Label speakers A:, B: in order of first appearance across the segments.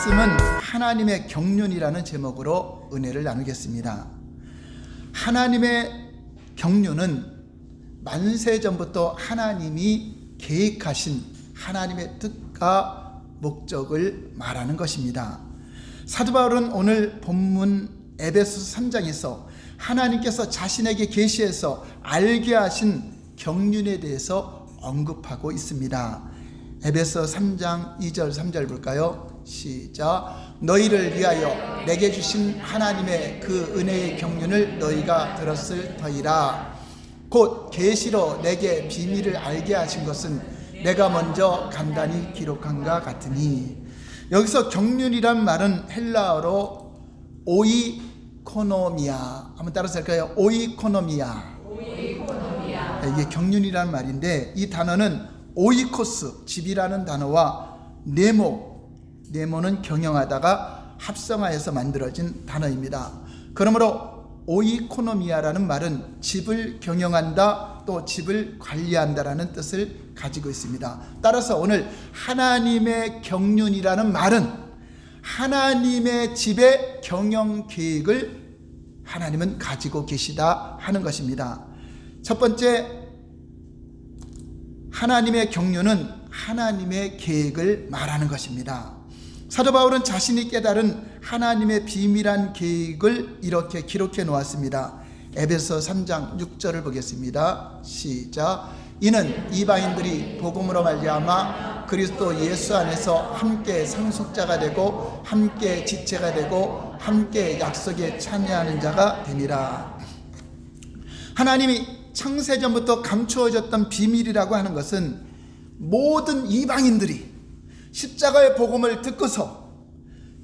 A: 말씀은 하나님의 경륜이라는 제목으로 은혜를 나누겠습니다. 하나님의 경륜은 만세전부터 하나님이 계획하신 하나님의 뜻과 목적을 말하는 것입니다. 사도 바울은 오늘 본문 에베소서 3장에서 하나님께서 자신에게 계시해서 알게 하신 경륜에 대해서 언급하고 있습니다. 에베소 3장 2절 3절 볼까요? 시작. 너희를 위하여 내게 주신 하나님의 그 은혜의 경륜을 너희가 들었을 터이라. 곧 계시로 내게 비밀을 알게 하신 것은 내가 먼저 간단히 기록한가 같으니. 여기서 경륜이란 말은 헬라어로 오이코노미아, 한번 따라서 할까요? 오이코노미아. 이게 경륜이라는 말인데, 이 단어는 오이코스, 집이라는 단어와 네모는 경영하다가 합성하여서 만들어진 단어입니다. 그러므로 오이코노미아라는 말은 집을 경영한다, 또 집을 관리한다라는 뜻을 가지고 있습니다. 따라서 오늘 하나님의 경륜이라는 말은 하나님의 집의 경영 계획을 하나님은 가지고 계시다 하는 것입니다. 첫 번째, 하나님의 경륜은 하나님의 계획을 말하는 것입니다. 사도 바울은 자신이 깨달은 하나님의 비밀한 계획을 이렇게 기록해 놓았습니다. 에베소 3장 6절을 보겠습니다. 시작. 이는 이방인들이 복음으로 말미암아 그리스도 예수 안에서 함께 상속자가 되고 함께 지체가 되고 함께 약속에 참여하는 자가 되니라. 하나님이 창세전부터 감추어졌던 비밀이라고 하는 것은 모든 이방인들이 십자가의 복음을 듣고서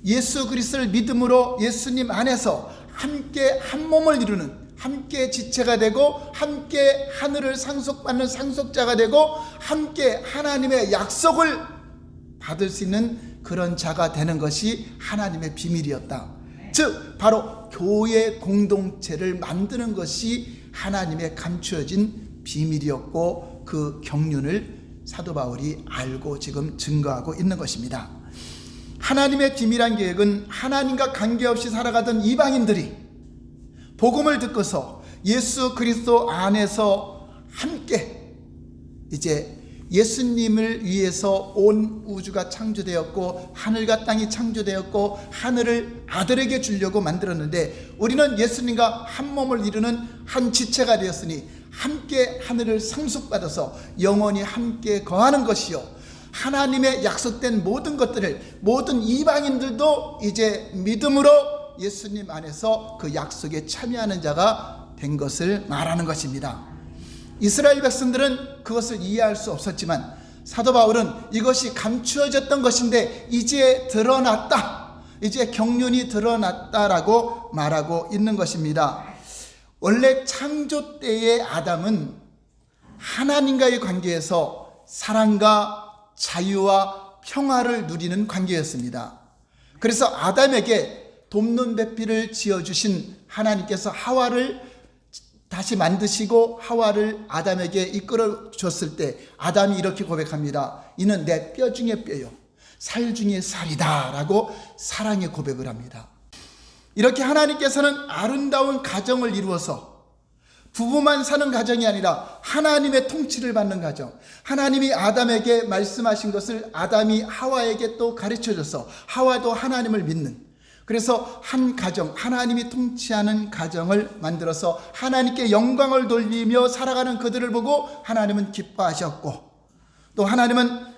A: 예수 그리스도를 믿음으로 예수님 안에서 함께 한 몸을 이루는, 함께 지체가 되고 함께 하늘을 상속받는 상속자가 되고 함께 하나님의 약속을 받을 수 있는 그런 자가 되는 것이 하나님의 비밀이었다. 즉 바로 교회 공동체를 만드는 것이 하나님의 감추어진 비밀이었고, 그 경륜을 사도 바울이 알고 지금 증거하고 있는 것입니다. 하나님의 비밀한 계획은 하나님과 관계없이 살아가던 이방인들이 복음을 듣고서 예수 그리스도 안에서 함께 이제 예수님을 위해서 온 우주가 창조되었고 하늘과 땅이 창조되었고 하늘을 아들에게 주려고 만들었는데, 우리는 예수님과 한 몸을 이루는 한 지체가 되었으니 함께 하늘을 상속받아서 영원히 함께 거하는 것이요, 하나님의 약속된 모든 것들을 모든 이방인들도 이제 믿음으로 예수님 안에서 그 약속에 참여하는 자가 된 것을 말하는 것입니다. 이스라엘 백성들은 그것을 이해할 수 없었지만 사도 바울은 이것이 감추어졌던 것인데 이제 드러났다, 이제 경륜이 드러났다라고 말하고 있는 것입니다. 원래 창조 때의 아담은 하나님과의 관계에서 사랑과 자유와 평화를 누리는 관계였습니다. 그래서 아담에게 돕는 배필을 지어주신 하나님께서 하와를 다시 만드시고 하와를 아담에게 이끌어 줬을 때 아담이 이렇게 고백합니다. 이는 내 뼈 중에 뼈요 살 중에 살이다 라고 사랑의 고백을 합니다. 이렇게 하나님께서는 아름다운 가정을 이루어서 부부만 사는 가정이 아니라 하나님의 통치를 받는 가정, 하나님이 아담에게 말씀하신 것을 아담이 하와에게 또 가르쳐줘서 하와도 하나님을 믿는, 그래서 한 가정, 하나님이 통치하는 가정을 만들어서 하나님께 영광을 돌리며 살아가는 그들을 보고 하나님은 기뻐하셨고, 또 하나님은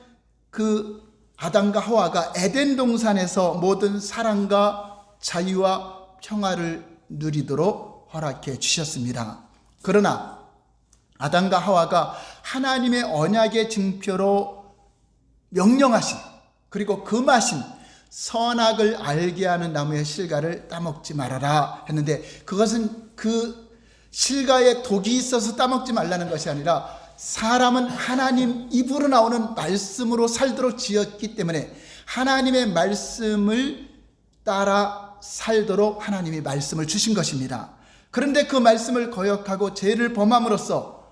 A: 그 아담과 하와가 에덴 동산에서 모든 사랑과 자유와 평화를 누리도록 허락해 주셨습니다. 그러나 아담과 하와가 하나님의 언약의 증표로 명령하신, 그리고 금하신 선악을 알게 하는 나무의 실과를 따먹지 말아라 했는데, 그것은 그 실과에 독이 있어서 따먹지 말라는 것이 아니라 사람은 하나님 입으로 나오는 말씀으로 살도록 지었기 때문에 하나님의 말씀을 따라 살도록 하나님이 말씀을 주신 것입니다. 그런데 그 말씀을 거역하고 죄를 범함으로써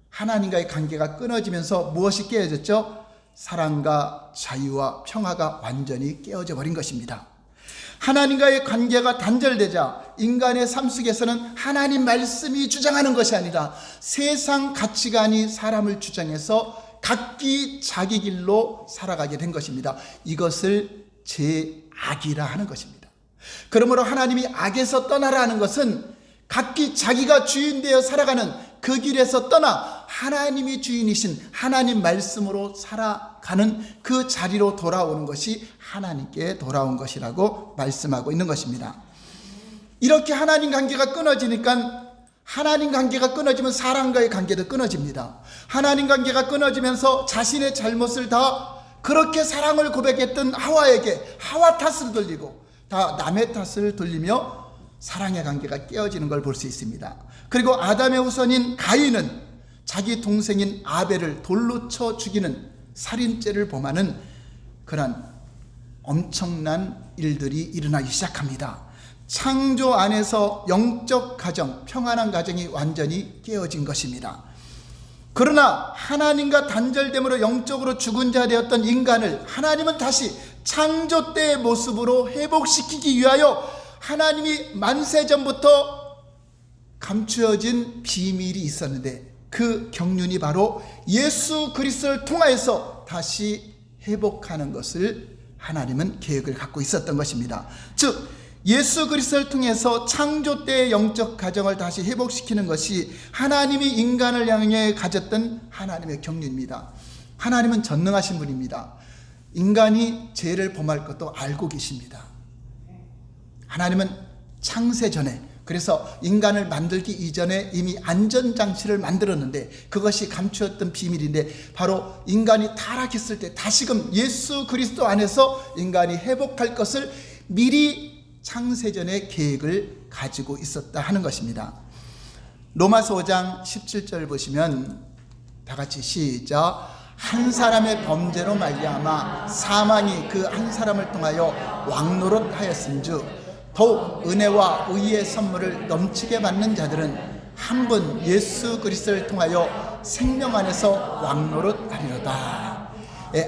A: 하나님과의 관계가 끊어지면서 무엇이 깨어졌죠? 사랑과 자유와 평화가 완전히 깨어져 버린 것입니다. 하나님과의 관계가 단절되자 인간의 삶 속에서는 하나님 말씀이 주장하는 것이 아니라 세상 가치관이 사람을 주장해서 각기 자기 길로 살아가게 된 것입니다. 이것을 죄악이라 하는 것입니다. 그러므로 하나님이 악에서 떠나라 하는 것은 각기 자기가 주인 되어 살아가는 그 길에서 떠나 하나님이 주인이신 하나님 말씀으로 살아가는 그 자리로 돌아오는 것이 하나님께 돌아온 것이라고 말씀하고 있는 것입니다. 이렇게 하나님 관계가 끊어지니까, 하나님 관계가 끊어지면 사람과의 관계도 끊어집니다. 하나님 관계가 끊어지면서 자신의 잘못을 다 그렇게 사랑을 고백했던 하와에게 하와 탓을 돌리고 다 남의 탓을 돌리며 사랑의 관계가 깨어지는 걸 볼 수 있습니다. 그리고 아담의 후손인 가인은 자기 동생인 아벨을 돌로 쳐 죽이는 살인죄를 범하는 그런 엄청난 일들이 일어나기 시작합니다. 창조 안에서 영적 가정, 평안한 가정이 완전히 깨어진 것입니다. 그러나 하나님과 단절됨으로 영적으로 죽은 자 되었던 인간을 하나님은 다시 창조 때의 모습으로 회복시키기 위하여 하나님이 만세전부터 감추어진 비밀이 있었는데 그 경륜이 바로 예수 그리스도를 통하여서 다시 회복하는 것을 하나님은 계획을 갖고 있었던 것입니다. 즉 예수 그리스도를 통해서 창조 때의 영적 가정을 다시 회복시키는 것이 하나님이 인간을 향해 가졌던 하나님의 경륜입니다. 하나님은 전능하신 분입니다. 인간이 죄를 범할 것도 알고 계십니다. 하나님은 창세 전에, 그래서 인간을 만들기 이전에 이미 안전장치를 만들었는데 그것이 감추었던 비밀인데 바로 인간이 타락했을 때 다시금 예수 그리스도 안에서 인간이 회복할 것을 미리 창세전에 계획을 가지고 있었다 하는 것입니다. 로마서 5장 17절 보시면 다 같이 시작. 한 사람의 범죄로 말미암아 사망이 그 한 사람을 통하여 왕노릇하였은즉 더욱 은혜와 의의 선물을 넘치게 받는 자들은 한 분 예수 그리스도를 통하여 생명 안에서 왕노릇하리로다.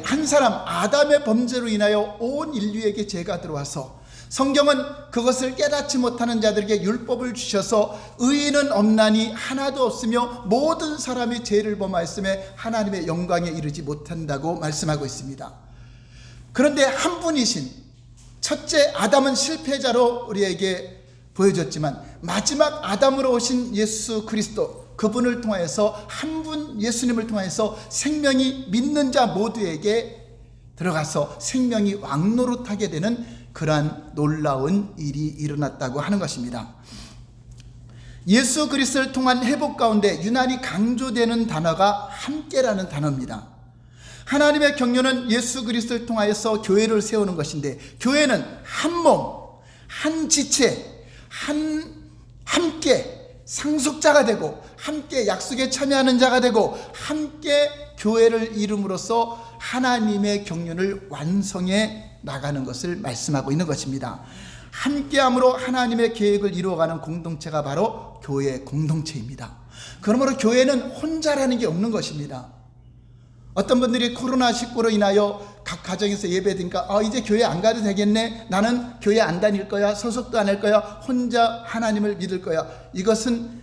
A: 한 사람 아담의 범죄로 인하여 온 인류에게 죄가 들어와서 성경은 그것을 깨닫지 못하는 자들에게 율법을 주셔서 의인은 없나니 하나도 없으며 모든 사람이 죄를 범하였음에 하나님의 영광에 이르지 못한다고 말씀하고 있습니다. 그런데 한 분이신 첫째 아담은 실패자로 우리에게 보여줬지만 마지막 아담으로 오신 예수 그리스도, 그분을 통하여서 한 분 예수님을 통하여서 생명이 믿는 자 모두에게 들어가서 생명이 왕노릇하게 되는 그러한 놀라운 일이 일어났다고 하는 것입니다. 예수 그리스도를 통한 회복 가운데 유난히 강조되는 단어가 함께라는 단어입니다. 하나님의 경륜은 예수 그리스도를 통하여서 교회를 세우는 것인데 교회는 한 몸, 한 지체, 함께 상속자가 되고 함께 약속에 참여하는 자가 되고 함께 교회를 이룸으로써 하나님의 경륜을 완성해 나가는 것을 말씀하고 있는 것입니다. 함께함으로 하나님의 계획을 이루어가는 공동체가 바로 교회 공동체입니다. 그러므로 교회는 혼자라는 게 없는 것입니다. 어떤 분들이 코로나19로 인하여 각 가정에서 예배드니까 이제 교회 안 가도 되겠네, 나는 교회 안 다닐 거야, 소속도 안 할 거야, 혼자 하나님을 믿을 거야. 이것은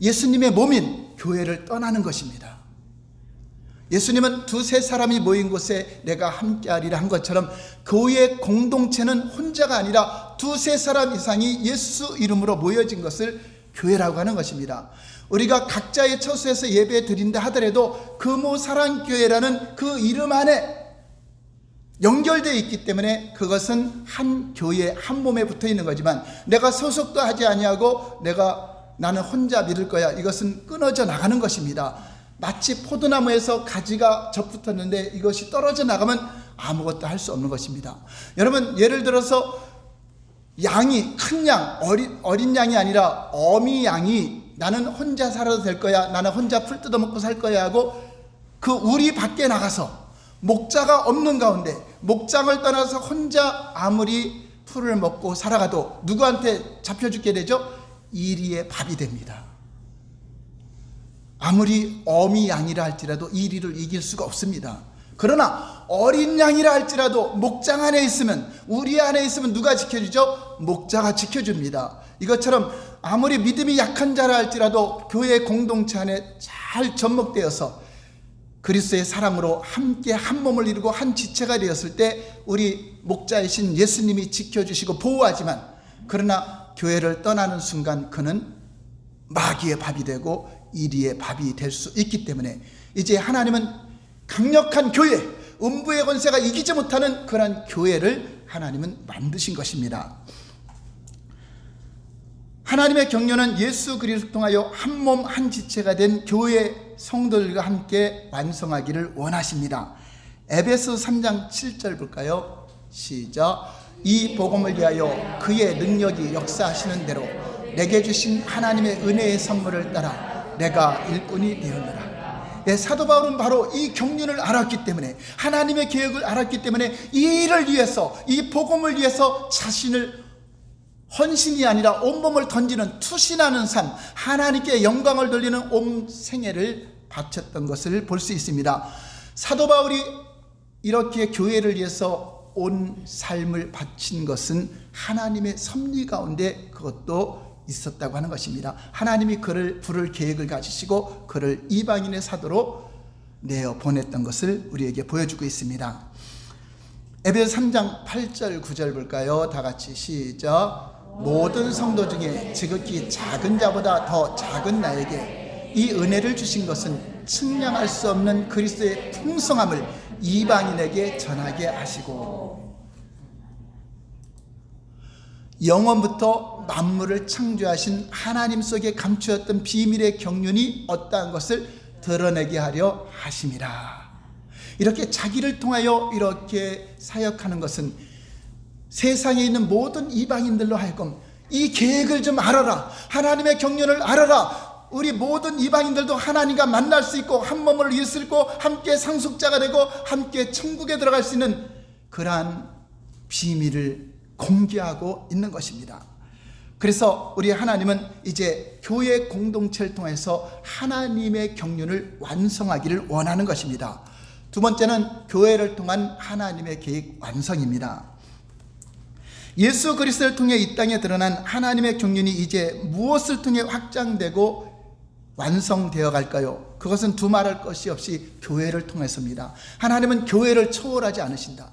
A: 예수님의 몸인 교회를 떠나는 것입니다. 예수님은 두세 사람이 모인 곳에 내가 함께하리라 한 것처럼 교회 공동체는 혼자가 아니라 두세 사람 이상이 예수 이름으로 모여진 것을 교회라고 하는 것입니다. 우리가 각자의 처소에서 예배 드린다 하더라도 금호사랑교회라는 그 이름 안에 연결되어 있기 때문에 그것은 한 교회 한 몸에 붙어 있는 거지만 내가 소속도 하지 아니하고 나는 혼자 믿을 거야, 이것은 끊어져 나가는 것입니다. 마치 포도나무에서 가지가 접붙었는데 이것이 떨어져 나가면 아무것도 할 수 없는 것입니다. 여러분, 예를 들어서 양이, 큰 양, 어린 양이 아니라 어미 양이 나는 혼자 살아도 될 거야, 나는 혼자 풀 뜯어먹고 살 거야 하고 그 우리 밖에 나가서 목자가 없는 가운데 목장을 떠나서 혼자 아무리 풀을 먹고 살아가도 누구한테 잡혀 죽게 되죠? 이리의 밥이 됩니다. 아무리 어미 양이라 할지라도 이리를 이길 수가 없습니다. 그러나 어린 양이라 할지라도 목장 안에 있으면, 우리 안에 있으면 누가 지켜주죠? 목자가 지켜줍니다. 이것처럼 아무리 믿음이 약한 자라 할지라도 교회 공동체 안에 잘 접목되어서 그리스도의 사랑으로 함께 한 몸을 이루고 한 지체가 되었을 때 우리 목자이신 예수님이 지켜주시고 보호하지만, 그러나 교회를 떠나는 순간 그는 마귀의 밥이 되고 이리의 밥이 될 수 있기 때문에 이제 하나님은 강력한 교회, 음부의 권세가 이기지 못하는 그러한 교회를 하나님은 만드신 것입니다. 하나님의 경륜은 예수 그리스도를 통하여 한 몸 한 지체가 된 교회 성도들과 함께 완성하기를 원하십니다. 에베소 3장 7절 볼까요? 시작. 이 복음을 위하여 그의 능력이 역사하시는 대로 내게 주신 하나님의 은혜의 선물을 따라 내가 일꾼이 되었노라. 사도 바울은 바로 이 경륜을 알았기 때문에, 하나님의 계획을 알았기 때문에 이 일을 위해서, 이 복음을 위해서 자신을 헌신이 아니라 온몸을 던지는, 투신하는 삶, 하나님께 영광을 돌리는 온 생애를 바쳤던 것을 볼 수 있습니다. 사도 바울이 이렇게 교회를 위해서 온 삶을 바친 것은 하나님의 섭리 가운데 그것도 있었다고 하는 것입니다. 하나님이 그를 부를 계획을 가지시고 그를 이방인의 사도로 내어 보냈던 것을 우리에게 보여주고 있습니다. 에베소 3장 8절 9절 볼까요? 다 같이 시작. 모든 성도 중에 지극히 작은 자보다 더 작은 나에게 이 은혜를 주신 것은 측량할 수 없는 그리스도의 풍성함을 이방인에게 전하게 하시고, 영원부터 만물을 창조하신 하나님 속에 감추었던 비밀의 경륜이 어떠한 것을 드러내게 하려 하심이라. 이렇게 자기를 통하여 이렇게 사역하는 것은 세상에 있는 모든 이방인들로 하여금 이 계획을 좀 알아라, 하나님의 경륜을 알아라, 우리 모든 이방인들도 하나님과 만날 수 있고 한 몸을 이룰 수 있고 함께 상속자가 되고 함께 천국에 들어갈 수 있는 그러한 비밀을 공개하고 있는 것입니다. 그래서 우리 하나님은 이제 교회 공동체를 통해서 하나님의 경륜을 완성하기를 원하는 것입니다. 두 번째는 교회를 통한 하나님의 계획 완성입니다. 예수 그리스도를 통해 이 땅에 드러난 하나님의 경륜이 이제 무엇을 통해 확장되고 완성되어 갈까요? 그것은 두말할 것이 없이 교회를 통해서입니다. 하나님은 교회를 초월하지 않으신다.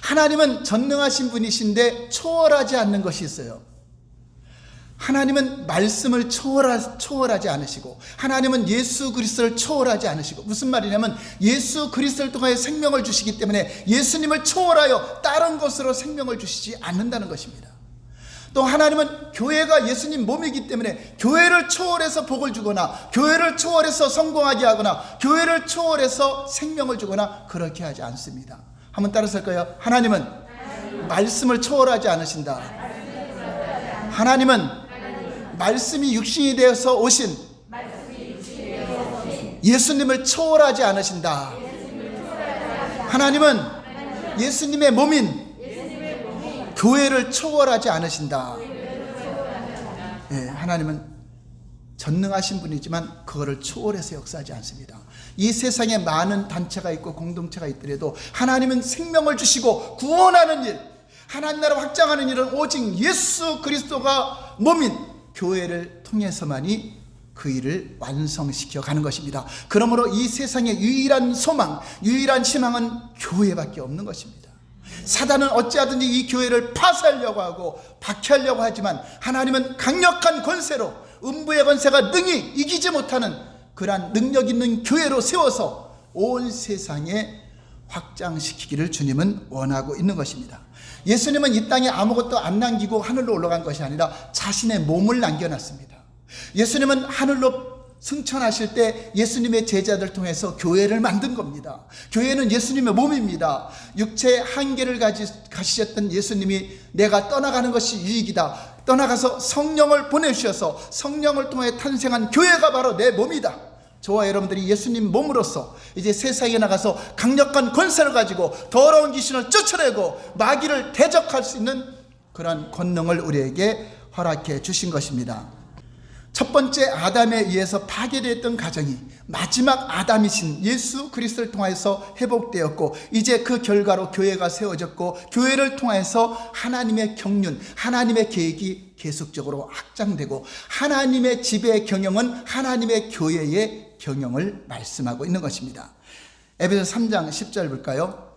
A: 하나님은 전능하신 분이신데 초월하지 않는 것이 있어요. 하나님은 말씀을 초월하지 않으시고, 하나님은 예수 그리스도를 초월하지 않으시고, 무슨 말이냐면 예수 그리스도를 통하여 생명을 주시기 때문에 예수님을 초월하여 다른 것으로 생명을 주시지 않는다는 것입니다. 또 하나님은 교회가 예수님 몸이기 때문에 교회를 초월해서 복을 주거나 교회를 초월해서 성공하게 하거나 교회를 초월해서 생명을 주거나 그렇게 하지 않습니다. 한번 따라서 할까요? 하나님은 말씀을 초월하지 않으신다. 하나님은 말씀이 육신이 되어서 오신 예수님을 초월하지 않으신다. 하나님은 예수님의 몸인 교회를 초월하지 않으신다. 하나님은 전능하신 분이지만 그거를 초월해서 역사하지 않습니다. 이 세상에 많은 단체가 있고 공동체가 있더라도 하나님은 생명을 주시고 구원하는 일, 하나님 나라 확장하는 일은 오직 예수 그리스도가 몸인 교회를 통해서만이 그 일을 완성시켜 가는 것입니다. 그러므로 이 세상의 유일한 소망, 유일한 희망은 교회밖에 없는 것입니다. 사단은 어찌하든지 이 교회를 파쇄하려고 하고 박해하려고 하지만 하나님은 강력한 권세로 음부의 권세가 능히 이기지 못하는 그러한 능력 있는 교회로 세워서 온 세상에 확장시키기를 주님은 원하고 있는 것입니다. 예수님은 이 땅에 아무것도 안 남기고 하늘로 올라간 것이 아니라 자신의 몸을 남겨놨습니다. 예수님은 하늘로 승천하실 때 예수님의 제자들 통해서 교회를 만든 겁니다. 교회는 예수님의 몸입니다. 육체의 한계를 가지셨던 예수님이 내가 떠나가는 것이 유익이다, 떠나가서 성령을 보내주셔서 성령을 통해 탄생한 교회가 바로 내 몸이다. 저와 여러분들이 예수님 몸으로서 이제 세상에 나가서 강력한 권세를 가지고 더러운 귀신을 쫓아내고 마귀를 대적할 수 있는 그러한 권능을 우리에게 허락해 주신 것입니다. 첫 번째 아담에 의해서 파괴되었던 가정이 마지막 아담이신 예수 그리스도를 통하여서 회복되었고, 이제 그 결과로 교회가 세워졌고, 교회를 통해서 하나님의 경륜, 하나님의 계획이 계속적으로 확장되고, 하나님의 지배 경영은 하나님의 교회의 경영을 말씀하고 있는 것입니다. 에베소 3장 10절 볼까요?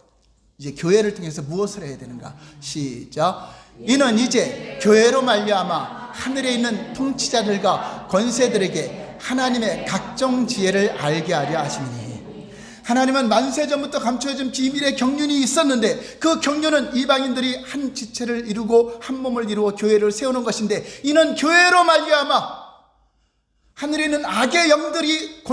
A: 이제 교회를 통해서 무엇을 해야 되는가? 시작. 이는 이제 교회로 말미암아 하늘에 있는 통치자들과 권세들에게 하나님의 각종 지혜를 알게 하려 하시니, 하나님은 만세전부터 감춰진 비밀의 경륜이 있었는데, 그 경륜은 이방인들이 한 지체를 이루고 한 몸을 이루어 교회를 세우는 것인데, 이는 교회로 말미암아 하늘에 있는 악의 영들이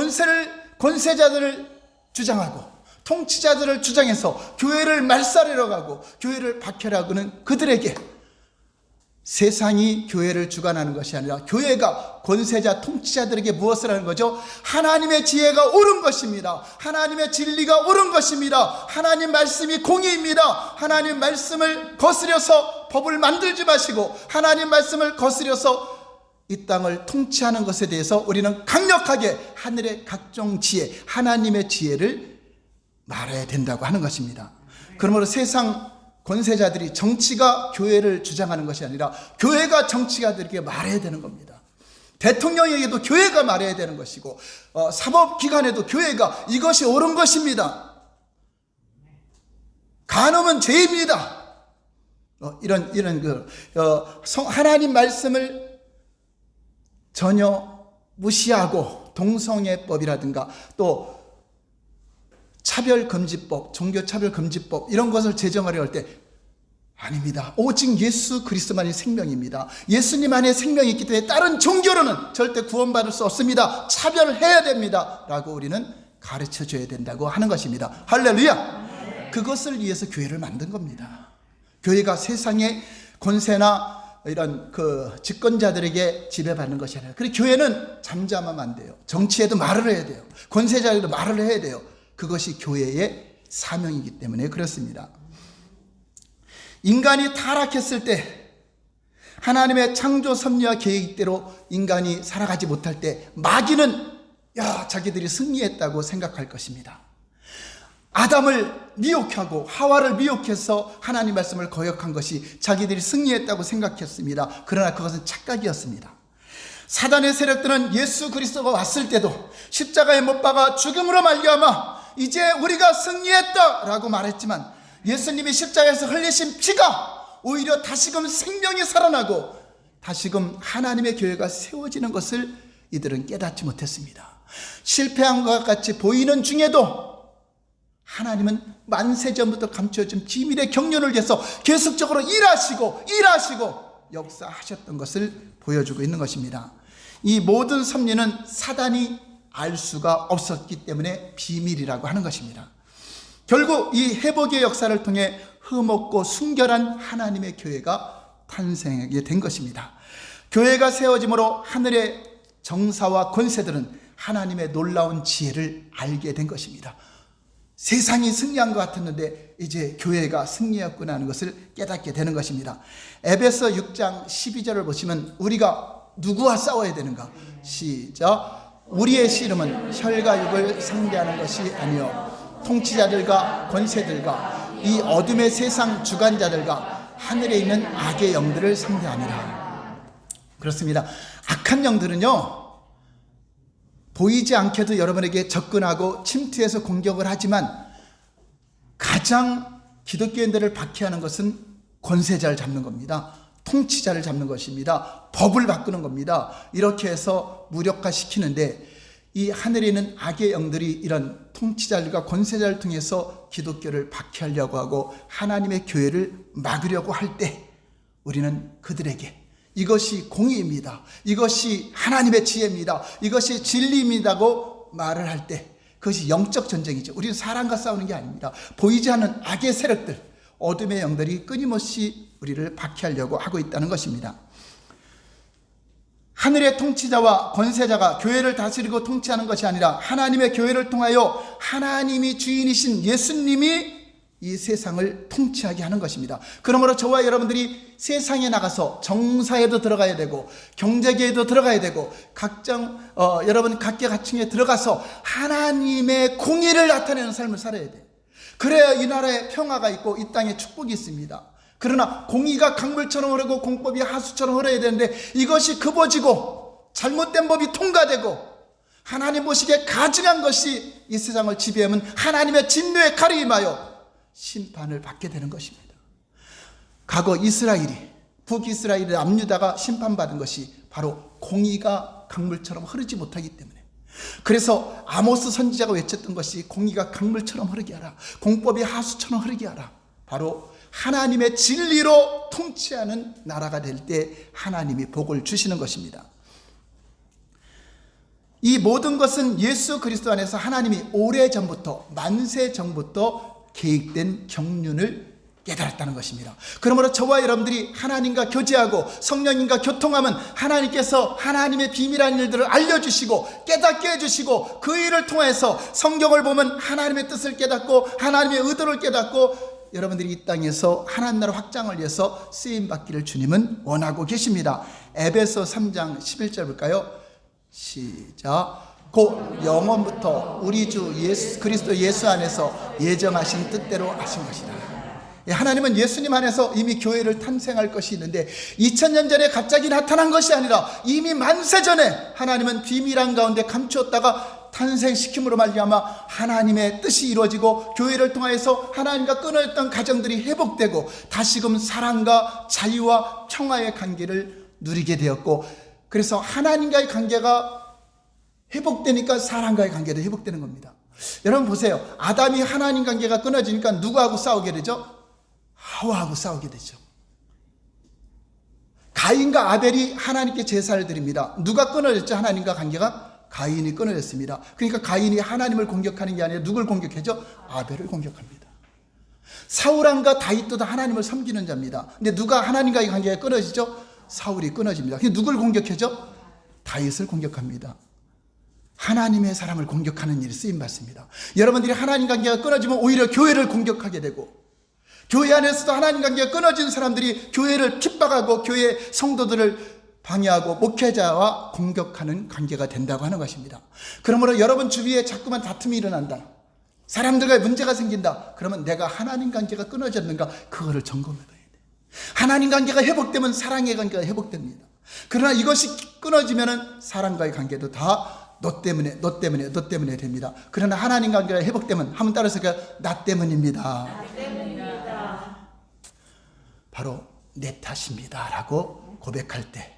A: 권세자들을 주장하고 통치자들을 주장해서 교회를 말살하러 가고 교회를 박해하고는 그들에게, 세상이 교회를 주관하는 것이 아니라 교회가 권세자 통치자들에게 무엇을 하는 거죠? 하나님의 지혜가 옳은 것입니다. 하나님의 진리가 옳은 것입니다. 하나님 말씀이 공의입니다. 하나님 말씀을 거스려서 법을 만들지 마시고 하나님 말씀을 거스려서 이 땅을 통치하는 것에 대해서 우리는 강력하게 하늘의 각종 지혜, 하나님의 지혜를 말해야 된다고 하는 것입니다. 그러므로 세상 권세자들이 정치가 교회를 주장하는 것이 아니라 교회가 정치가들에게 말해야 되는 겁니다. 대통령에게도 교회가 말해야 되는 것이고, 사법기관에도 교회가 이것이 옳은 것입니다. 간음은 죄입니다. 하나님 말씀을 전혀 무시하고 동성애법이라든가 또 차별금지법, 종교차별금지법 이런 것을 제정하려 할 때 아닙니다. 오직 예수 그리스도만이 생명입니다. 예수님 안에 생명이 있기 때문에 다른 종교로는 절대 구원받을 수 없습니다. 차별해야 됩니다 라고 우리는 가르쳐줘야 된다고 하는 것입니다. 할렐루야. 그것을 위해서 교회를 만든 겁니다. 교회가 세상의 권세나 이런 집권자들에게 지배받는 것이 아니라, 그리고 교회는 잠잠하면 안 돼요. 정치에도 말을 해야 돼요. 권세자에도 말을 해야 돼요. 그것이 교회의 사명이기 때문에 그렇습니다. 인간이 타락했을 때, 하나님의 창조 섭리와 계획대로 인간이 살아가지 못할 때 마귀는 자기들이 승리했다고 생각할 것입니다. 아담을 미혹하고 하와를 미혹해서 하나님 말씀을 거역한 것이 자기들이 승리했다고 생각했습니다. 그러나 그것은 착각이었습니다. 사단의 세력들은 예수 그리스도가 왔을 때도 십자가에 못 박아 죽음으로 말미암아 이제 우리가 승리했다라고 말했지만, 예수님이 십자가에서 흘리신 피가 오히려 다시금 생명이 살아나고 다시금 하나님의 교회가 세워지는 것을 이들은 깨닫지 못했습니다. 실패한 것 같이 보이는 중에도 하나님은 만세전부터 감춰진 비밀의 경륜을 위해서 계속적으로 일하시고 역사하셨던 것을 보여주고 있는 것입니다. 이 모든 섭리는 사단이 알 수가 없었기 때문에 비밀이라고 하는 것입니다. 결국 이 회복의 역사를 통해 흠없고 순결한 하나님의 교회가 탄생하게 된 것입니다. 교회가 세워짐으로 하늘의 정사와 권세들은 하나님의 놀라운 지혜를 알게 된 것입니다. 세상이 승리한 것 같았는데 이제 교회가 승리했구나 하는 것을 깨닫게 되는 것입니다. 에베소 6장 12절을 보시면 우리가 누구와 싸워야 되는가? 시작. 우리의 씨름은 혈과 육을 상대하는 것이 아니요 통치자들과 권세들과 이 어둠의 세상 주관자들과 하늘에 있는 악의 영들을 상대하니라. 그렇습니다. 악한 영들은요, 보이지 않게도 여러분에게 접근하고 침투해서 공격을 하지만, 가장 기독교인들을 박해하는 것은 권세자를 잡는 겁니다. 통치자를 잡는 것입니다. 법을 바꾸는 겁니다. 이렇게 해서 무력화시키는데, 이 하늘에 있는 악의 영들이 이런 통치자들과 권세자를 통해서 기독교를 박해하려고 하고 하나님의 교회를 막으려고 할 때, 우리는 그들에게 이것이 공의입니다, 이것이 하나님의 지혜입니다, 이것이 진리입니다고 말을 할 때, 그것이 영적 전쟁이죠. 우리는 사람과 싸우는 게 아닙니다. 보이지 않는 악의 세력들, 어둠의 영들이 끊임없이 우리를 박해하려고 하고 있다는 것입니다. 하늘의 통치자와 권세자가 교회를 다스리고 통치하는 것이 아니라 하나님의 교회를 통하여 하나님이 주인이신 예수님이 이 세상을 통치하게 하는 것입니다. 그러므로 저와 여러분들이 세상에 나가서 정사에도 들어가야 되고 경제계에도 들어가야 되고 여러분 각계각층에 들어가서 하나님의 공의를 나타내는 삶을 살아야 돼요. 그래야 이 나라에 평화가 있고 이 땅에 축복이 있습니다. 그러나 공의가 강물처럼 흐르고 공법이 하수처럼 흐러야 되는데 이것이 급어지고 잘못된 법이 통과되고 하나님 보시기에 가증한 것이 이 세상을 지배하면 하나님의 진노의 칼이 임하여 심판을 받게 되는 것입니다. 과거 북이스라엘의 남유다가 심판받은 것이 바로 공의가 강물처럼 흐르지 못하기 때문에, 그래서 아모스 선지자가 외쳤던 것이 공의가 강물처럼 흐르게 하라, 공법이 하수처럼 흐르게 하라. 바로 하나님의 진리로 통치하는 나라가 될 때 하나님이 복을 주시는 것입니다. 이 모든 것은 예수 그리스도 안에서 하나님이 오래전부터, 만세 전부터 계획된 경륜을 깨달았다는 것입니다. 그러므로 저와 여러분들이 하나님과 교제하고 성령님과 교통하면 하나님께서 하나님의 비밀한 일들을 알려주시고 깨닫게 해주시고, 그 일을 통해서 성경을 보면 하나님의 뜻을 깨닫고 하나님의 의도를 깨닫고 여러분들이 이 땅에서 하나님 나라 확장을 위해서 쓰임받기를 주님은 원하고 계십니다. 에베소 3장 11절 볼까요? 시작. 곧 영원부터 우리 주 예수 그리스도 예수 안에서 예정하신 뜻대로 하신 것이다. 하나님은 예수님 안에서 이미 교회를 탄생할 것이 있는데 2000년 전에 갑자기 나타난 것이 아니라 이미 만세 전에 하나님은 비밀한 가운데 감추었다가 탄생시킴으로 말미암아 하나님의 뜻이 이루어지고 교회를 통해서 하나님과 끊어졌던 가정들이 회복되고 다시금 사랑과 자유와 평화의 관계를 누리게 되었고, 그래서 하나님과의 관계가 회복되니까 사람과의 관계도 회복되는 겁니다. 여러분 보세요. 아담이 하나님 관계가 끊어지니까 누구하고 싸우게 되죠? 하와하고 싸우게 되죠. 가인과 아벨이 하나님께 제사를 드립니다. 누가 끊어졌죠? 하나님과 관계가? 가인이 끊어졌습니다. 그러니까 가인이 하나님을 공격하는 게 아니라 누굴 공격하죠? 아벨을 공격합니다. 사울왕과 다윗도 다 하나님을 섬기는 자입니다. 근데 누가 하나님과의 관계가 끊어지죠? 사울이 끊어집니다. 그게 누굴 공격하죠? 다윗을 공격합니다. 하나님의 사람을 공격하는 일이 쓰임받습니다. 여러분들이 하나님 관계가 끊어지면 오히려 교회를 공격하게 되고, 교회 안에서도 하나님 관계가 끊어진 사람들이 교회를 핍박하고 교회 성도들을 방해하고 목회자와 공격하는 관계가 된다고 하는 것입니다. 그러므로 여러분 주위에 자꾸만 다툼이 일어난다, 사람들과 문제가 생긴다, 그러면 내가 하나님 관계가 끊어졌는가 그거를 점검해봐야 돼. 하나님 관계가 회복되면 사랑의 관계가 회복됩니다. 그러나 이것이 끊어지면 사랑과의 관계도 다 너 때문에 됩니다. 그러나 하나님 관계가 회복되면 한번 따라서 나 때문입니다. 바로 내 탓입니다 라고 고백할 때,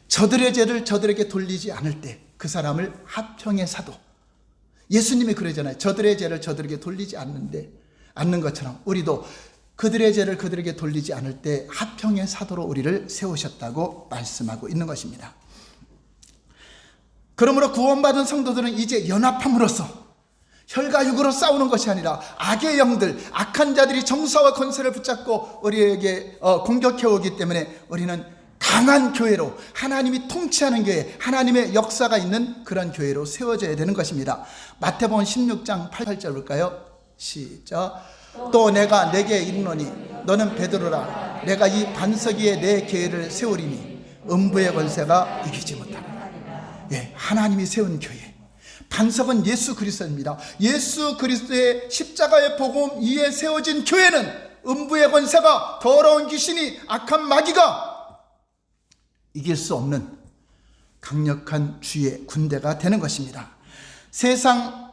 A: 저들의 죄를 저들에게 돌리지 않을 때 그 사람을 화평의 사도, 예수님이 그러잖아요. 저들의 죄를 저들에게 돌리지 않는 것처럼 우리도 그들의 죄를 그들에게 돌리지 않을 때 화평의 사도로 우리를 세우셨다고 말씀하고 있는 것입니다. 그러므로 구원받은 성도들은 이제 연합함으로써 혈과 육으로 싸우는 것이 아니라 악의 영들, 악한 자들이 정사와 권세를 붙잡고 우리에게 공격해오기 때문에 우리는 강한 교회로, 하나님이 통치하는 교회, 하나님의 역사가 있는 그런 교회로 세워져야 되는 것입니다. 마태복음 16장 8절 볼까요? 시작. 또 내가 내게 이르노니 너는 베드로라. 내가 이 반석 위에 내 교회를 세우리니 음부의 권세가 이기지 못하리라. 하나님이 세운 교회, 반석은 예수 그리스도입니다. 예수 그리스도의 십자가의 복음 위에 세워진 교회는 음부의 권세가, 더러운 귀신이, 악한 마귀가 이길 수 없는 강력한 주의 군대가 되는 것입니다. 세상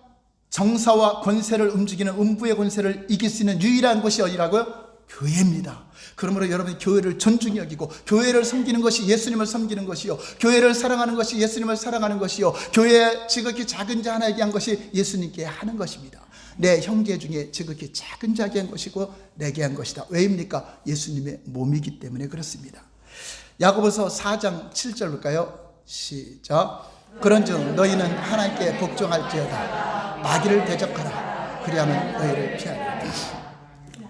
A: 정사와 권세를 움직이는 음부의 권세를 이길 수 있는 유일한 곳이 어디라고요? 교회입니다. 그러므로 여러분이 교회를 존중히 여기고, 교회를 섬기는 것이 예수님을 섬기는 것이요, 교회를 사랑하는 것이 예수님을 사랑하는 것이요, 교회에 지극히 작은 자 하나에게 한 것이 예수님께 하는 것입니다. 내 형제 중에 지극히 작은 자에게 한 것이고 내게 한 것이다. 왜입니까? 예수님의 몸이기 때문에 그렇습니다. 야고보서 4장 7절 볼까요? 시작. 그런즉 너희는 하나님께 복종할지어다. 마귀를 대적하라. 그리하면 너희를 피하리라.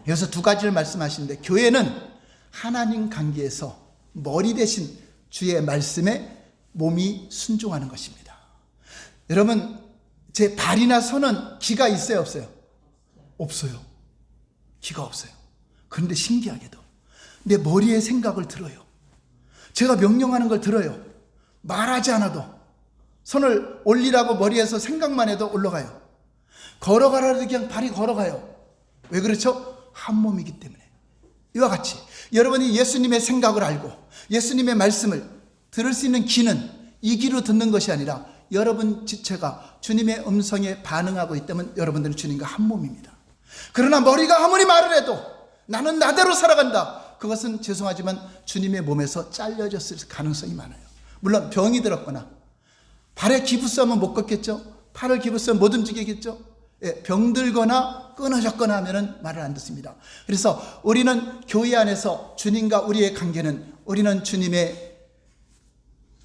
A: 여기서 두 가지를 말씀하시는데, 교회는 하나님 관계에서 머리 대신 주의 말씀에 몸이 순종하는 것입니다. 여러분, 제 발이나 손은 기가 있어요, 없어요? 없어요. 기가 없어요. 그런데 신기하게도 내 머리에 생각을 들어요. 제가 명령하는 걸 들어요. 말하지 않아도 손을 올리라고 머리에서 생각만 해도 올라가요. 걸어가라도 그냥 발이 걸어가요. 왜 그렇죠? 한 몸이기 때문에. 이와 같이 여러분이 예수님의 생각을 알고 예수님의 말씀을 들을 수 있는 귀는 이 귀로 듣는 것이 아니라 여러분 지체가 주님의 음성에 반응하고 있다면 여러분들은 주님과 한 몸입니다. 그러나 머리가 아무리 말을 해도 나는 나대로 살아간다. 그것은 죄송하지만 주님의 몸에서 잘려졌을 가능성이 많아요. 물론 병이 들었거나 발에 기부스하면 못 걷겠죠. 팔을 기부스하면 못 움직이겠죠. 병들거나 끊어졌거나 하면 말을 안 듣습니다. 그래서 우리는 교회 안에서 주님과 우리의 관계는 우리는 주님의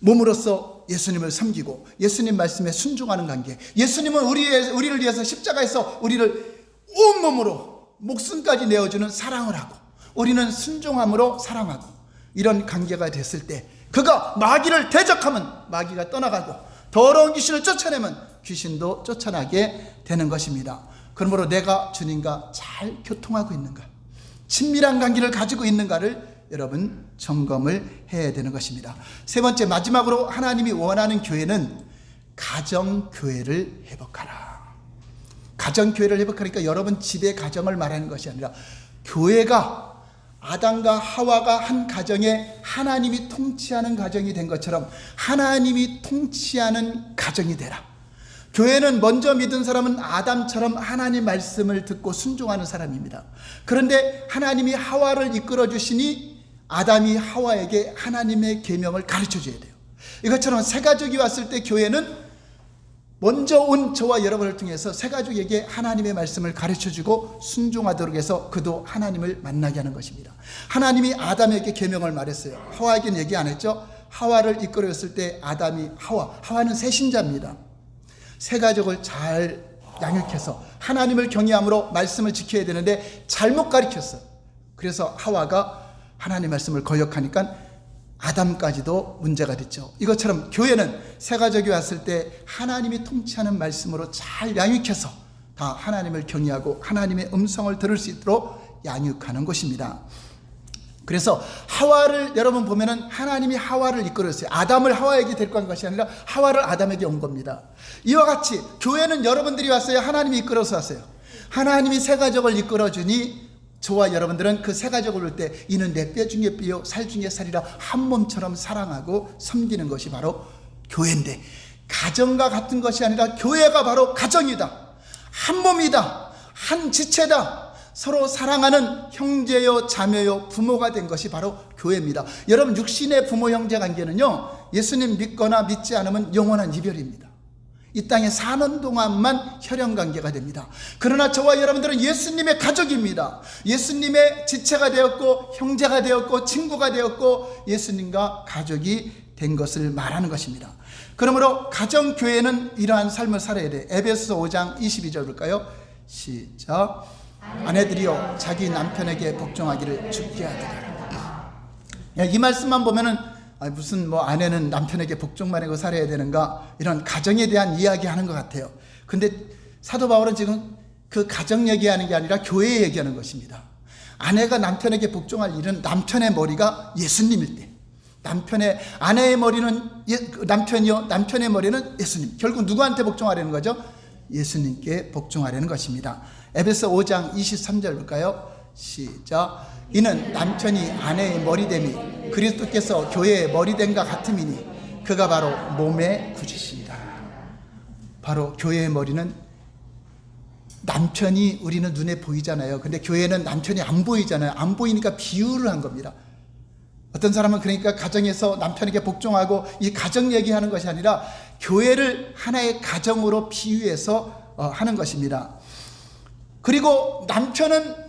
A: 몸으로서 예수님을 섬기고 예수님 말씀에 순종하는 관계. 예수님은 우리를 위해서 십자가에서 우리를 온몸으로 목숨까지 내어주는 사랑을 하고 우리는 순종함으로 사랑하고 이런 관계가 됐을 때 그가 마귀를 대적하면 마귀가 떠나가고 더러운 귀신을 쫓아내면 귀신도 쫓아나게 되는 것입니다. 그러므로 내가 주님과 잘 교통하고 있는가, 친밀한 관계를 가지고 있는가를 여러분 점검을 해야 되는 것입니다. 세 번째, 마지막으로 하나님이 원하는 교회는 가정교회를 회복하라. 가정교회를 회복하니까 여러분 집의 가정을 말하는 것이 아니라 교회가 아담과 하와가 한 가정에 하나님이 통치하는 가정이 된 것처럼 하나님이 통치하는 가정이 되라. 교회는 먼저 믿은 사람은 아담처럼 하나님 말씀을 듣고 순종하는 사람입니다. 그런데 하나님이 하와를 이끌어 주시니 아담이 하와에게 하나님의 계명을 가르쳐 줘야 돼요. 이것처럼 새 가족이 왔을 때 교회는 먼저 온 저와 여러분을 통해서 새 가족에게 하나님의 말씀을 가르쳐주고 순종하도록 해서 그도 하나님을 만나게 하는 것입니다. 하나님이 아담에게 계명을 말했어요. 하와에게는 얘기 안 했죠. 하와를 이끌어줬을 때 아담이 하와는 새신자입니다. 새 가족을 잘 양육해서 하나님을 경외함으로 말씀을 지켜야 되는데 잘못 가르쳤어요. 그래서 하와가 하나님 말씀을 거역하니까 아담까지도 문제가 됐죠. 이것처럼 교회는 새 가족이 왔을 때 하나님이 통치하는 말씀으로 잘 양육해서 다 하나님을 경외하고 하나님의 음성을 들을 수 있도록 양육하는 것입니다. 그래서 하와를 여러분 보면은 하나님이 하와를 이끌었어요. 아담을 하와에게 데리고 간 것이 아니라 하와를 아담에게 온 겁니다. 이와 같이 교회는 여러분들이 왔어요. 하나님이 이끌어서 왔어요. 하나님이 새 가족을 이끌어주니 저와 여러분들은 그 새 가족을 볼 때 이는 내 뼈 중에 뼈요 살 중에 살이라 한 몸처럼 사랑하고 섬기는 것이 바로 교회인데, 가정과 같은 것이 아니라 교회가 바로 가정이다, 한 몸이다, 한 지체다, 서로 사랑하는 형제요 자매요 부모가 된 것이 바로 교회입니다. 여러분, 육신의 부모 형제 관계는요, 예수님 믿거나 믿지 않으면 영원한 이별입니다. 이 땅에 사는 동안만 혈연관계가 됩니다. 그러나 저와 여러분들은 예수님의 가족입니다. 예수님의 지체가 되었고 형제가 되었고 친구가 되었고 예수님과 가족이 된 것을 말하는 것입니다. 그러므로 가정교회는 이러한 삶을 살아야 돼. 에베소서 5장 22절 볼까요? 시작. 아내들이여 자기 남편에게 복종하기를 주께 하더라. 이 말씀만 보면은 무슨 아내는 남편에게 복종만 하고 살아야 되는가, 이런 가정에 대한 이야기하는 것 같아요. 근데 사도 바울은 지금 그 가정 얘기하는 게 아니라 교회 얘기하는 것입니다. 아내가 남편에게 복종할 일은 남편의 머리가 예수님일 때, 아내의 머리는 남편이요, 남편의 머리는 예수님. 결국 누구한테 복종하려는 거죠? 예수님께 복종하려는 것입니다. 에베소 5장 23절 볼까요? 시작. 이는 남편이 아내의 머리됨이 그리스도께서 교회의 머리됨과 같음이니 그가 바로 몸의 구주시니라. 바로 교회의 머리는 남편이 우리는 눈에 보이잖아요. 근데 교회는 남편이 안 보이잖아요. 안 보이니까 비유를 한 겁니다. 어떤 사람은 그러니까 가정에서 남편에게 복종하고 이 가정 얘기하는 것이 아니라 교회를 하나의 가정으로 비유해서 하는 것입니다. 그리고 남편은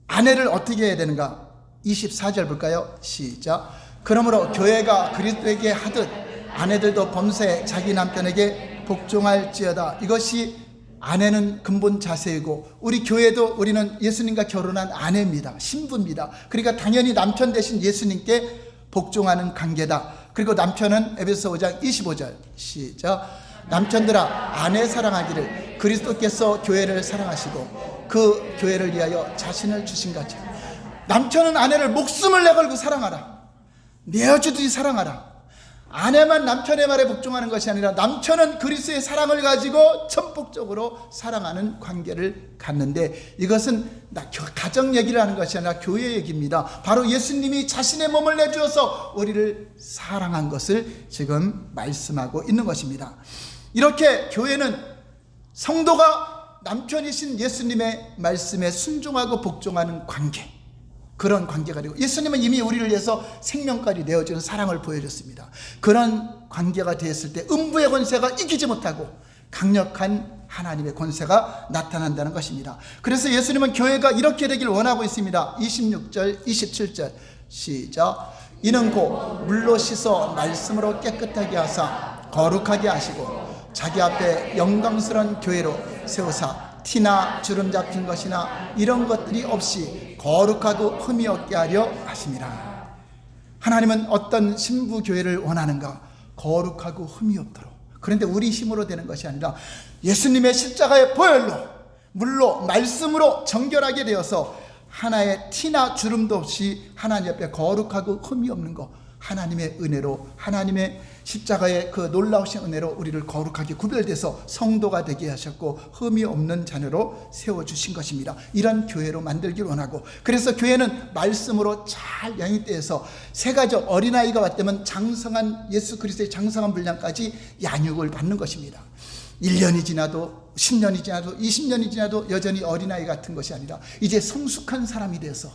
A: 아내를 어떻게 해야 되는가? 24절 볼까요? 시작. 그러므로 교회가 그리스도에게 하듯 아내들도 범사에 자기 남편에게 복종할지어다. 이것이 아내는 근본 자세이고, 우리 교회도 우리는 예수님과 결혼한 아내입니다. 신부입니다. 그러니까 당연히 남편 대신 예수님께 복종하는 관계다. 그리고 남편은 에베소 5장 25절 시작. 남편들아 아내 사랑하기를 그리스도께서 교회를 사랑하시고 그 교회를 위하여 자신을 주신 것처 남편은 아내를 목숨을 내걸고 사랑하라. 내어주듯이 사랑하라. 아내만 남편의 말에 복종하는 것이 아니라 남편은 그리스도의 사랑을 가지고 전폭적으로 사랑하는 관계를 갖는데, 이것은 가정 얘기를 하는 것이 아니라 교회 얘기입니다. 바로 예수님이 자신의 몸을 내주어서 우리를 사랑한 것을 지금 말씀하고 있는 것입니다. 이렇게 교회는 성도가 남편이신 예수님의 말씀에 순종하고 복종하는 관계, 그런 관계가 되고, 예수님은 이미 우리를 위해서 생명까지 내어주는 사랑을 보여줬습니다. 그런 관계가 되었을 때 음부의 권세가 이기지 못하고 강력한 하나님의 권세가 나타난다는 것입니다. 그래서 예수님은 교회가 이렇게 되길 원하고 있습니다. 26절 27절 시작. 이는 곧 물로 씻어 말씀으로 깨끗하게 하사 거룩하게 하시고 자기 앞에 영광스러운 교회로 세우사 티나 주름 잡힌 것이나 이런 것들이 없이 거룩하고 흠이 없게 하려 하심이라. 하나님은 어떤 신부 교회를 원하는가? 거룩하고 흠이 없도록. 그런데 우리 힘으로 되는 것이 아니라 예수님의 십자가의 보혈로, 물로, 말씀으로 정결하게 되어서 하나의 티나 주름도 없이 하나님 앞에 거룩하고 흠이 없는 것, 하나님의 은혜로, 하나님의 십자가의 그 놀라우신 은혜로 우리를 거룩하게 구별돼서 성도가 되게 하셨고 흠이 없는 자녀로 세워주신 것입니다. 이런 교회로 만들기를 원하고, 그래서 교회는 말씀으로 잘 양육되어서 세 가지 어린아이가 왔다면 장성한 예수 그리스도의 장성한 분량까지 양육을 받는 것입니다. 1년이 지나도 10년이 지나도 20년이 지나도 여전히 어린아이 같은 것이 아니라 이제 성숙한 사람이 되어서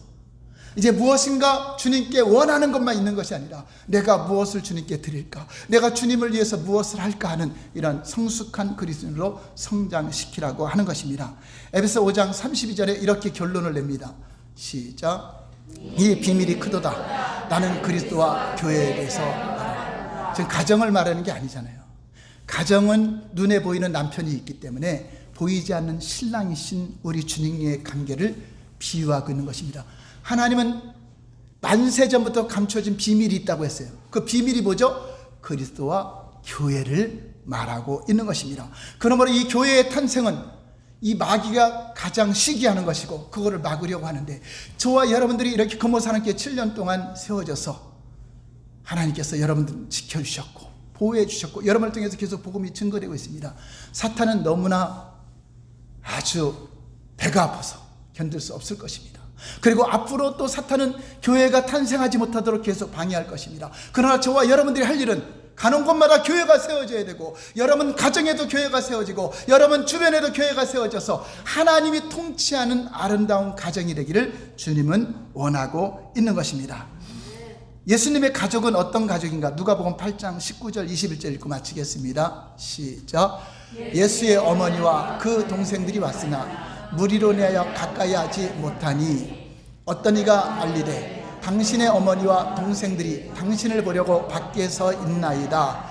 A: 이제 무엇인가 주님께 원하는 것만 있는 것이 아니라 내가 무엇을 주님께 드릴까, 내가 주님을 위해서 무엇을 할까 하는 이런 성숙한 그리스도인으로 성장시키라고 하는 것입니다. 에베소 5장 32절에 이렇게 결론을 냅니다. 시작. 이 비밀이 크도다. 나는 그리스도와 교회에 대해서 말한다. 지금 가정을 말하는 게 아니잖아요. 가정은 눈에 보이는 남편이 있기 때문에 보이지 않는 신랑이신 우리 주님의 관계를 비유하고 있는 것입니다. 하나님은 만세전부터 감춰진 비밀이 있다고 했어요. 그 비밀이 뭐죠? 그리스도와 교회를 말하고 있는 것입니다. 그러므로 이 교회의 탄생은 이 마귀가 가장 시기하는 것이고 그거를 막으려고 하는데, 저와 여러분들이 이렇게 금호사랑교회 7년 동안 세워져서 하나님께서 여러분들 지켜주셨고 보호해 주셨고 여러분을 통해서 계속 복음이 증거되고 있습니다. 사탄은 너무나 아주 배가 아파서 견딜 수 없을 것입니다. 그리고 앞으로 또 사탄은 교회가 탄생하지 못하도록 계속 방해할 것입니다. 그러나 저와 여러분들이 할 일은 가는 곳마다 교회가 세워져야 되고, 여러분 가정에도 교회가 세워지고, 여러분 주변에도 교회가 세워져서 하나님이 통치하는 아름다운 가정이 되기를 주님은 원하고 있는 것입니다. 예수님의 가족은 어떤 가족인가? 누가복음 8장 19절 21절 읽고 마치겠습니다. 시작. 예수의 어머니와 그 동생들이 왔으나 무리로 내어 가까이 하지 못하니 어떤 이가 알리되 당신의 어머니와 동생들이 당신을 보려고 밖에 서 있나이다.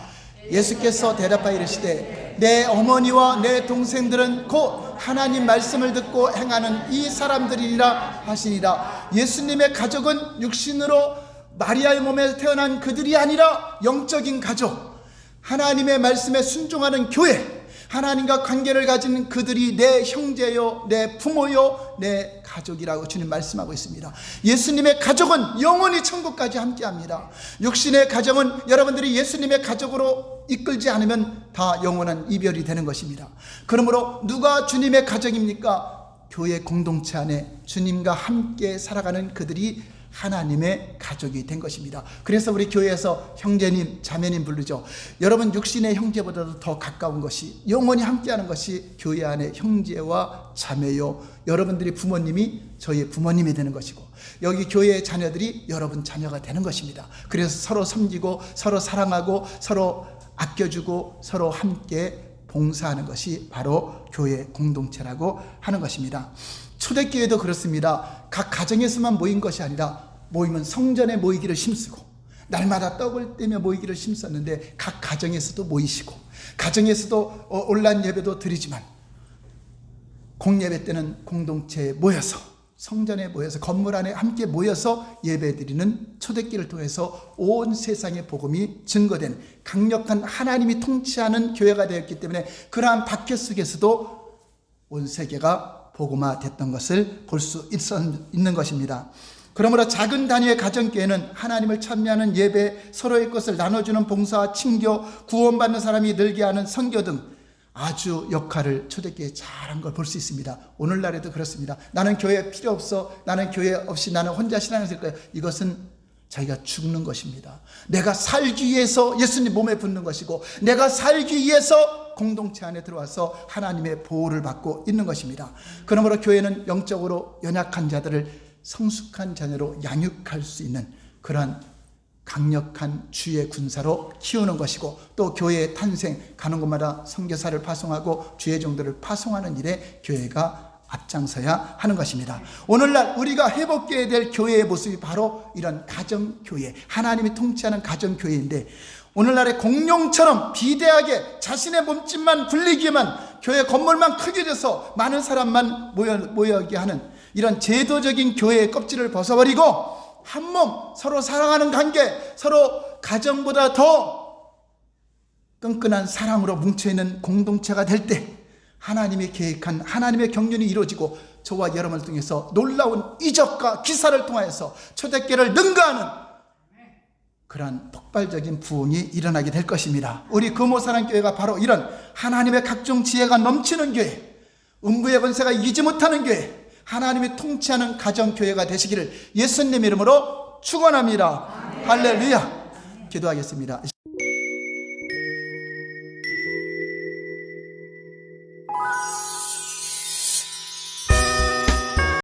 A: 예수께서 대답하여 이르시되 내 어머니와 내 동생들은 곧 하나님 말씀을 듣고 행하는 이 사람들이라 하시니라. 예수님의 가족은 육신으로 마리아의 몸에 태어난 그들이 아니라 영적인 가족, 하나님의 말씀에 순종하는 교회, 하나님과 관계를 가진 그들이 내 형제요, 내 부모요, 내 가족이라고 주님 말씀하고 있습니다. 예수님의 가족은 영원히 천국까지 함께합니다. 육신의 가정은 여러분들이 예수님의 가족으로 이끌지 않으면 다 영원한 이별이 되는 것입니다. 그러므로 누가 주님의 가족입니까? 교회 공동체 안에 주님과 함께 살아가는 그들이 하나님의 가족이 된 것입니다. 그래서 우리 교회에서 형제님, 자매님 부르죠. 여러분 육신의 형제보다도 더 가까운 것이, 영원히 함께하는 것이 교회 안에 형제와 자매요, 여러분들이 부모님이 저희의 부모님이 되는 것이고 여기 교회의 자녀들이 여러분 자녀가 되는 것입니다. 그래서 서로 섬기고 서로 사랑하고 서로 아껴주고 서로 함께 봉사하는 것이 바로 교회 공동체라고 하는 것입니다. 초대교회도 그렇습니다. 각 가정에서만 모인 것이 아니라 모이면 성전에 모이기를 힘쓰고 날마다 떡을 떼며 모이기를 힘썼는데 각 가정에서도 모이시고 가정에서도 온라인 예배도 드리지만 공예배 때는 공동체에 모여서 성전에 모여서 건물 안에 함께 모여서 예배드리는 초대기를 통해서 온 세상의 복음이 증거된 강력한 하나님이 통치하는 교회가 되었기 때문에 그러한 박해 속에서도 온 세계가 복음화됐던 것을 볼 수 있는 것입니다. 그러므로 작은 단위의 가정교회는 하나님을 찬미하는 예배, 서로의 것을 나눠주는 봉사와 친교, 구원받는 사람이 늘게 하는 선교 등 아주 역할을 초대교회에 잘한 걸 볼 수 있습니다. 오늘날에도 그렇습니다. 나는 교회 필요 없어. 나는 교회 없이 나는 혼자 신앙했을 거예요. 이것은 자기가 죽는 것입니다. 내가 살기 위해서 예수님 몸에 붙는 것이고 내가 살기 위해서 공동체 안에 들어와서 하나님의 보호를 받고 있는 것입니다. 그러므로 교회는 영적으로 연약한 자들을 성숙한 자녀로 양육할 수 있는 그러한 강력한 주의 군사로 키우는 것이고 또 교회의 탄생, 가는 곳마다 선교사를 파송하고 주의 종들을 파송하는 일에 교회가 앞장서야 하는 것입니다. 오늘날 우리가 회복해야 될 교회의 모습이 바로 이런 가정교회, 하나님이 통치하는 가정교회인데 오늘날의 공룡처럼 비대하게 자신의 몸집만 굴리기만 교회 건물만 크게 돼서 많은 사람만 모여게 하는 이런 제도적인 교회의 껍질을 벗어버리고 한 몸, 서로 사랑하는 관계, 서로 가정보다 더 끈끈한 사랑으로 뭉쳐있는 공동체가 될 때 하나님이 계획한 하나님의 경륜이 이루어지고 저와 여러분을 통해서 놀라운 이적과 기사를 통하여서 초대교회를 능가하는 그러한 폭발적인 부흥이 일어나게 될 것입니다. 우리 금호사랑교회가 바로 이런 하나님의 각종 지혜가 넘치는 교회, 음부의 권세가 이기지 못하는 교회, 하나님이 통치하는 가정교회가 되시기를 예수님 이름으로 축원합니다. 할렐루야. 기도하겠습니다.